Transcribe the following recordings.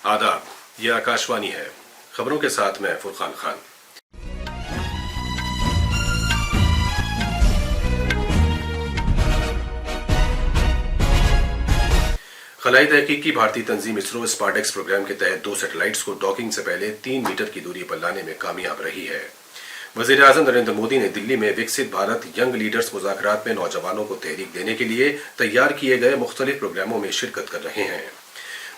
आदाब, ये आकाशवाणी है। खबरों के साथ मैं फुरकान खान। खलाई तहकीकी भारतीय तंजीम इसरो स्पार्टेक्स प्रोग्राम के तहत 2 सैटेलाइट्स को डॉकिंग से पहले 3 मीटर की दूरी पर लाने में कामयाब रही है। वजीर आजम नरेंद्र मोदी ने दिल्ली में विकसित भारत यंग लीडर्स मुज़ाकरात में नौजवानों को तहरीक देने के लिए तैयार किए गए मुख्तलिफ प्रोग्रामों में शिरकत कर रहे हैं।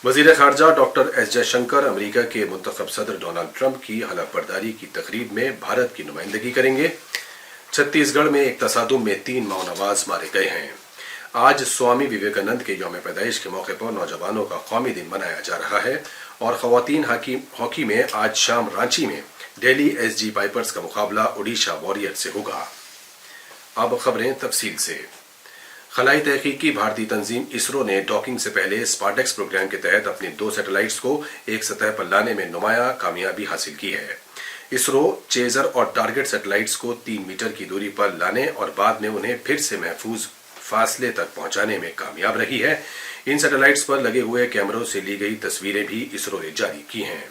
वजीर खारजा डॉक्टर एस जयशंकर अमेरिका के मुंतखब सदर डोनाल्ड ट्रंप की हलफ बर्दारी की तकरीब में भारत की नुमाइंदगी करेंगे। छत्तीसगढ़ में एक तसादुम में 3 माओनवाज मारे गए हैं। आज स्वामी विवेकानंद के यौम पैदाइश के मौके पर नौजवानों का कौमी दिन मनाया जा रहा है और खवातीन हॉकी में आज शाम रांची में दिल्ली एसजी पाइपर्स का मुकाबला ओडिशा वॉरियर से होगा। अब खबरें तफसील से। खलाई तहकीकी भारतीय तंजीम इसरो ने डॉकिंग से पहले स्पार्टेक्स प्रोग्राम के तहत अपनी 2 सैटेलाइट्स को एक सतह पर लाने में नुमाया कामयाबी हासिल की है। इसरो चेजर और टारगेट सैटेलाइट्स को 3 मीटर की दूरी पर लाने और बाद में उन्हें फिर से महफूज फासले तक पहुंचाने में कामयाब रही है। इन सैटेलाइट्स पर लगे हुए कैमरों से ली गई तस्वीरें भी इसरो ने जारी की हैं।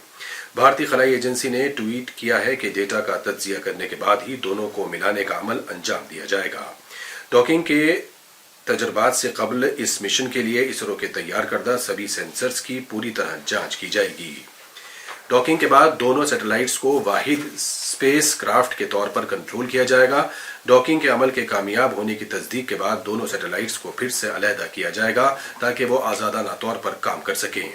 भारतीय खलाई एजेंसी ने ट्वीट किया है कि डेटा का तज्जिया करने के बाद ही दोनों को मिलाने का अमल अंजाम दिया जाएगा। डॉकिंग के तजर्बात से कबल इस मिशन के लिए इसरो के तैयार करदा सभी सेंसर्स की पूरी तरह जांच की जाएगी। डॉकिंग के बाद दोनों सैटेलाइट्स को वाहिद स्पेस क्राफ्ट के तौर पर कंट्रोल किया जाएगा। डॉकिंग के अमल के कामयाब होने की तस्दीक के बाद दोनों सैटेलाइट्स को फिर से अलहदा किया जाएगा ताकि वो आजादाना तौर पर काम कर सकें।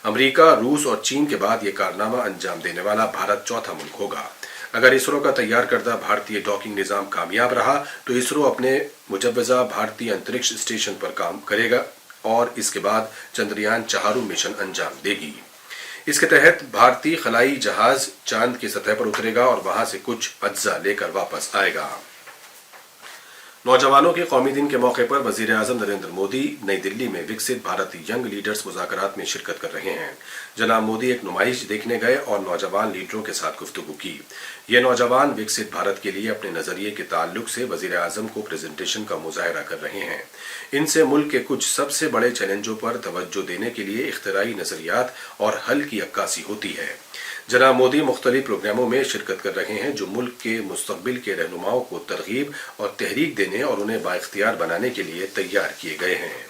अमेरिका, रूस और चीन के बाद ये कारनामा अंजाम देने वाला भारत चौथा मुल्क होगा। अगर इसरो का तैयार करदा भारतीय डॉकिंग निजाम कामयाब रहा तो इसरो अपने मुजव्वजा भारतीय अंतरिक्ष स्टेशन पर काम करेगा और इसके बाद चंद्रयान 4 मिशन अंजाम देगी। इसके तहत भारतीय खलाई जहाज चांद की सतह पर उतरेगा और वहां से कुछ अज्जा लेकर वापस आएगा। नौजवानों के कौमी दिन के मौके पर वजीर आजम नरेंद्र मोदी नई दिल्ली में विकसित भारत यंग लीडर्स मुज़ाकरात में शिरकत कर रहे हैं। जनाब मोदी एक नुमाइश देखने गए और नौजवान लीडरों के साथ गुफ्तगू की। ये नौजवान विकसित भारत के लिए अपने नजरिए के ताल्लुक से वजीर आजम को प्रेजेंटेशन का मुजाहरा कर रहे हैं। इनसे मुल्क के कुछ सबसे बड़े चैलेंजों पर तवज्जो देने के लिए इख्तिराई नजरियात और हल की अक्कासी होती है। जनाब मोदी मुख्तलिफ प्रोग्रामों में शिरकत कर रहे हैं जो मुल्क के मुस्तकबिल के रहनुमाओं को तरगीब और तहरीक देने और उन्हें बाइख्तियार बनाने के लिए तैयार किए गए हैं।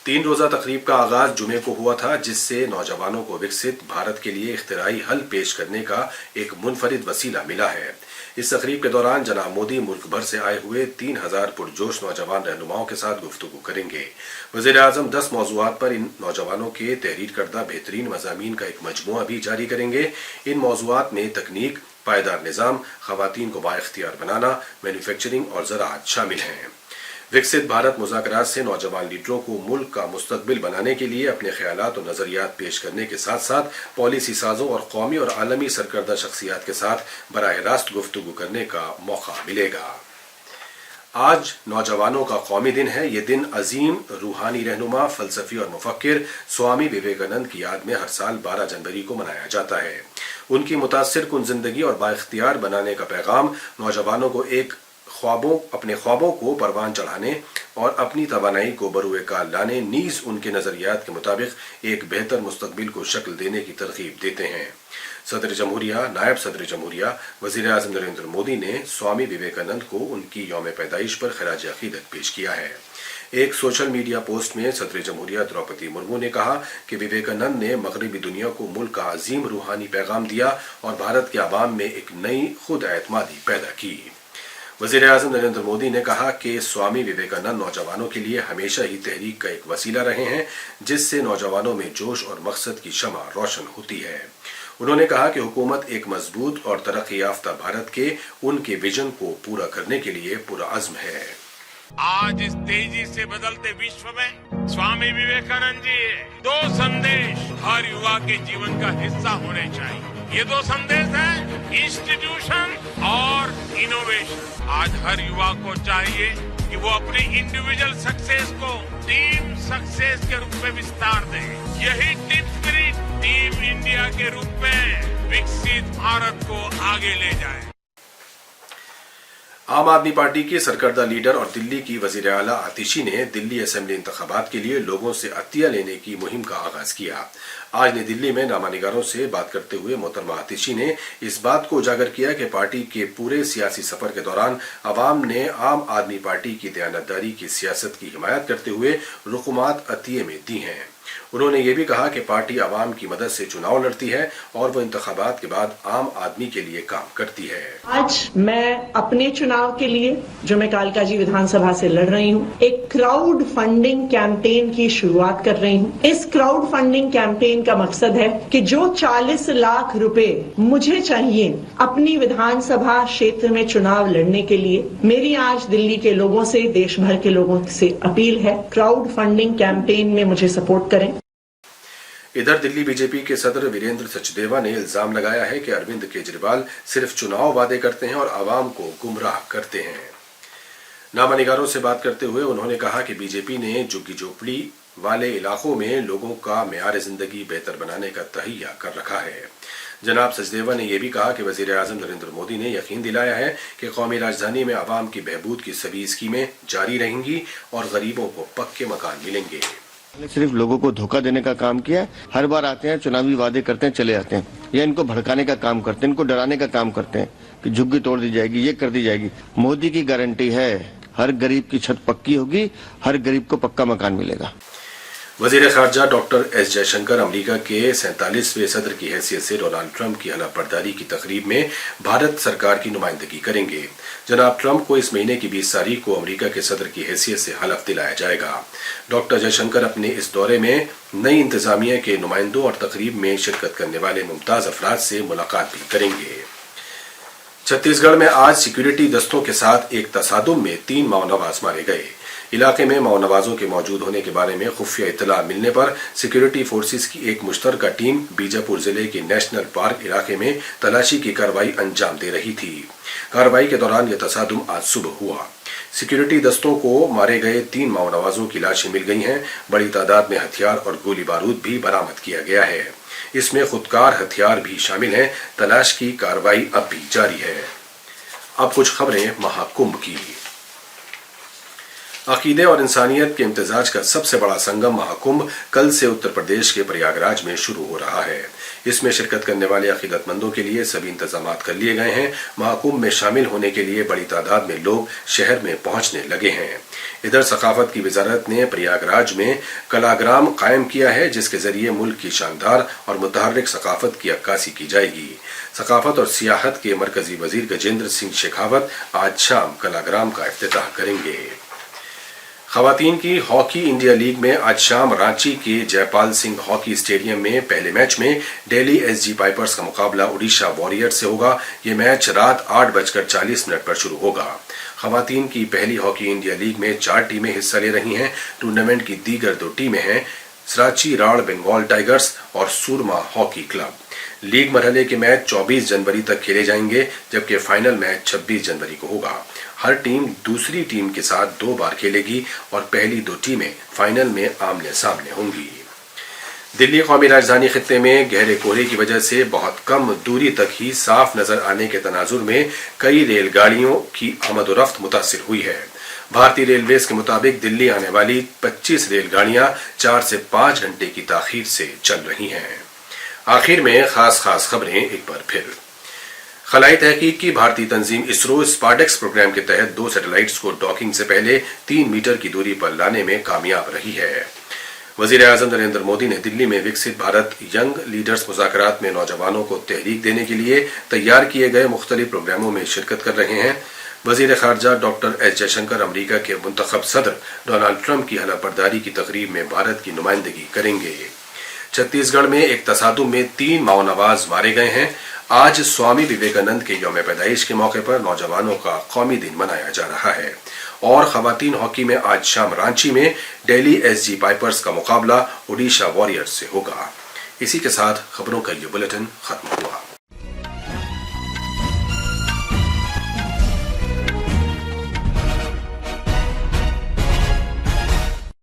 3 रोजा तकरीब का आगाज जुमे को हुआ था जिससे नौजवानों को विकसित भारत के लिए इख्तिराई हल पेश करने का एक मुनफरिद वसीला मिला है। इस तकरीब के दौरान जनाब मोदी मुल्क भर से आए हुए 3000 पुरजोश नौजवान रहनुमाओं के साथ गुफ्तगू करेंगे। वज़ीर आज़म 10 मौज़ूआत पर इन नौजवानों के तहरीर करदा बेहतरीन मज़ामीन का एक मजमुआ भी जारी करेंगे। इन मौज़ूआत में तकनीक, पायदार निज़ाम, ख़वातीन को बाइख्तियार बनाना, मैन्युफैक्चरिंग और ज़राअत शामिल हैं। विकसित भारत मुज़ाकरात से नौजवान लीडरों को मुल्क का मुस्तकबिल बनाने के लिए अपने ख्यालात और नजरियात पेश करने के साथ साथ पॉलिसी साजों और कौमी और आलमी सरकर्दा शख्सियात के साथ बराह रास्त गुफ्तगू करने का मौका मिलेगा। आज नौजवानों का कौमी दिन है। ये दिन अजीम रूहानी रहनुमा, फलसफी और मुफक्किर स्वामी विवेकानंद की याद में हर साल 12 जनवरी को मनाया जाता है। उनकी मुतासिर कुन जिंदगी और बाइख्तियार बनाने का पैगाम नौजवानों को अपने ख्वाबों को परवान चढ़ाने और अपनी तवानाई को बरूए कार लाने नीज उनके नजरियात के मुताबिक एक बेहतर मुस्तकबिल को शक्ल देने की तरगीब देते हैं। सदर जमहूरिया, नायब सदर जमहूरिया वजीर आजम नरेंद्र मोदी ने स्वामी विवेकानंद को उनकी यौम पैदाइश पर खराज अकीदत पेश किया है। एक सोशल मीडिया पोस्ट में सदर जमहूरिया द्रौपदी मुर्मू ने कहा कि विवेकानंद ने मगरबी दुनिया को मुल्क का अजीम रूहानी पैगाम दिया और भारत के अवाम में एक नई खुद एतमादी पैदा की। वज़ीर आज़म नरेंद्र मोदी ने कहा कि स्वामी विवेकानंद नौजवानों के लिए हमेशा ही तहरीक का एक वसीला रहे हैं जिससे नौजवानों में जोश और मकसद की शमा रोशन होती है। उन्होंने कहा कि हुकूमत एक मजबूत और तरक्की याफ्ता भारत के उनके विजन को पूरा करने के लिए पुरा अज़्म है। आज इस तेजी से बदलते विश्व में स्वामी विवेकानंद जी 2 संदेश हर युवा के जीवन का हिस्सा होने चाहिए। ये 2 संदेश हैं इंस्टीट्यूशन और इनोवेशन। आज हर युवा को चाहिए कि वो अपनी इंडिविजुअल सक्सेस को टीम सक्सेस के रूप में विस्तार दे। यही टीम स्पिरिट टीम इंडिया के रूप में विकसित भारत को आगे ले जाए। आम आदमी पार्टी के सरकर्दा लीडर और दिल्ली की वजीर आला आतिशी ने दिल्ली असेंबली इंतखाबात के लिए लोगों से अतिया लेने की मुहिम का आगाज किया। आज नई दिल्ली में नामानिगारों से बात करते हुए मोहतरमा आतिशी ने इस बात को उजागर किया कि पार्टी के पूरे सियासी सफर के दौरान अवाम ने आम आदमी पार्टी की दयानतदारी की सियासत की हिमायत करते हुए रुकुमात अतिये में दी हैं। उन्होंने ये भी कहा कि पार्टी आवाम की मदद से चुनाव लड़ती है और वो इंतखाबात के बाद आम आदमी के लिए काम करती है। आज मैं अपने चुनाव के लिए, जो मैं कालकाजी विधानसभा से लड़ रही हूँ, एक क्राउड फंडिंग कैंपेन की शुरुआत कर रही हूँ। इस क्राउड फंडिंग कैंपेन का मकसद है कि जो 40 लाख रुपए मुझे चाहिए अपनी विधानसभा क्षेत्र में चुनाव लड़ने के लिए, मेरी आज दिल्ली के लोगों से, देश भर के लोगों से अपील है, क्राउड फंडिंग कैंपेन में मुझे सपोर्ट करें। इधर दिल्ली बीजेपी के सदर वीरेंद्र सचदेवा ने इल्जाम लगाया है कि अरविंद केजरीवाल सिर्फ चुनाव वादे करते हैं और आवाम को गुमराह करते हैं। नामानिगारों से बात करते हुए उन्होंने कहा कि बीजेपी ने झुग्गी झोपड़ी वाले इलाकों में लोगों का मेयार जिंदगी बेहतर बनाने का तहैया कर रखा है। जनाब सचदेवा ने यह भी कहा कि वजीर आजम नरेंद्र मोदी ने यकीन दिलाया है कि कौमी राजधानी में आवाम की बहबूद की सभी स्कीमें जारी रहेंगी और गरीबों को पक्के मकान मिलेंगे। सिर्फ लोगों को धोखा देने का काम किया। हर बार आते हैं, चुनावी वादे करते हैं, चले जाते हैं, या इनको भड़काने का काम करते हैं, इनको डराने का काम करते हैं कि झुग्गी तोड़ दी जाएगी, ये कर दी जाएगी। मोदी की गारंटी है हर गरीब की छत पक्की होगी, हर गरीब को पक्का मकान मिलेगा। वजीर खारजा डॉक्टर एस जयशंकर अमेरिका के 47वें सदर की हैसियत से डोनाल्ड ट्रंप की हलफबर्दारी की तकरीब में भारत सरकार की नुमाइंदगी करेंगे। जनाब ट्रंप को इस महीने की 20 तारीख को अमेरिका के सदर की हैसियत से हलफ दिलाया जाएगा। डॉक्टर जयशंकर अपने इस दौरे में नई इंतजामिया के नुमाइंदों और तकरीब में शिरकत करने वाले मुमताज अफराद से मुलाकात भी करेंगे। छत्तीसगढ़ में आज सिक्योरिटी दस्तों के साथ एक तसादुम में 3 माओनवाज मारे गए। इलाके में माओनवाजों के मौजूद होने के बारे में खुफिया इत्तला मिलने पर सिक्योरिटी फोर्सेस की एक मुश्तरका टीम बीजापुर जिले के नेशनल पार्क इलाके में तलाशी की कार्रवाई अंजाम दे रही थी। कार्रवाई के दौरान यह तसादुम आज सुबह हुआ। सिक्योरिटी दस्तों को मारे गए 3 माओनवाजों की लाशें मिल गई हैं। बड़ी तादाद में हथियार और गोली बारूद भी बरामद किया गया है। इसमें खुदकार हथियार भी शामिल हैं। तलाश की कार्रवाई अब भी जारी है। अब कुछ खबरें महाकुंभ की। अकीदे और इंसानियत के इम्तिजाज का सबसे बड़ा संगम महाकुंभ कल से उत्तर प्रदेश के प्रयागराज में शुरू हो रहा है। इसमें शिरकत करने वाले अकीदतमंदों के लिए सभी इंतजाम कर लिए गए हैं। महाकुंभ में शामिल होने के लिए बड़ी तादाद में लोग शहर में पहुंचने लगे हैं। इधर सकाफत की वजारत ने प्रयागराज में कलाग्राम कायम किया है, जिसके जरिए मुल्क की शानदार और मुतहर्रिक सकाफत की अक्कासी की जाएगी। सकाफत और सियाहत के मरकजी वजीर गजेंद्र सिंह शेखावत आज शाम कलाग्राम का इफ्तिताह करेंगे। खवातीन की हॉकी इंडिया लीग में आज शाम रांची के जयपाल सिंह हॉकी स्टेडियम में पहले मैच में दिल्ली एसजी पाइपर्स का मुकाबला ओडिशा वॉरियर्स से होगा। ये मैच रात 8:40 पर शुरू होगा। खवातीन की पहली हॉकी इंडिया लीग में 4 टीमें हिस्सा ले रही हैं। टूर्नामेंट की दीगर 2 टीमें हैं सराची राड़ बंगाल टाइगर्स और सूरमा हॉकी क्लब। लीग मरहले के मैच 24 जनवरी तक खेले जाएंगे, जबकि फाइनल मैच 26 जनवरी को होगा। हर टीम दूसरी टीम के साथ 2 बार खेलेगी और पहली 2 टीमें फाइनल में आमने सामने होंगी। दिल्ली कौमी राजधानी खित्ते में गहरे कोहरे की वजह से बहुत कम दूरी तक ही साफ नजर आने के तनाजुर में कई रेलगाड़ियों की आमदोरफ्त मुतासिर हुई है। भारतीय रेलवेज के मुताबिक दिल्ली आने वाली 25 रेलगाड़ियां 4 से 5 घंटे की ताखीर से चल रही हैं। आखिर में खास खबरें एक बार फिर। खलाई तहकीक की भारतीय तंजीम इसरो स्पार्डेक्स प्रोग्राम के तहत 2 सैटेलाइट्स को डॉकिंग से पहले 3 मीटर की दूरी पर लाने में कामयाब रही है। वजीर आजम नरेंद्र मोदी ने दिल्ली में विकसित भारत यंग लीडर्स मुज़ाकरात में नौजवानों को तहरीक देने के लिए तैयार किए गए मुख्तलिफ प्रोग्रामों में शिरकत कर रहे हैं। वजीर खारजा डॉक्टर एस जयशंकर अमेरिका के मुंतखब सदर डोनाल्ड ट्रंप की हलफबर्दारी की तकरीब में भारत की नुमाइंदगी करेंगे। छत्तीसगढ़ में एक तसादुम में 3 माओनवाज मारे गए हैं। आज स्वामी विवेकानंद के यौम पैदाइश के मौके पर नौजवानों का कौमी दिन मनाया जा रहा है। और खवातीन हॉकी में आज शाम रांची में दिल्ली एसजी पाइपर्स का मुकाबला ओडिशा वॉरियर्स से होगा। इसी के साथ खबरों का ये बुलेटिन खत्म हुआ।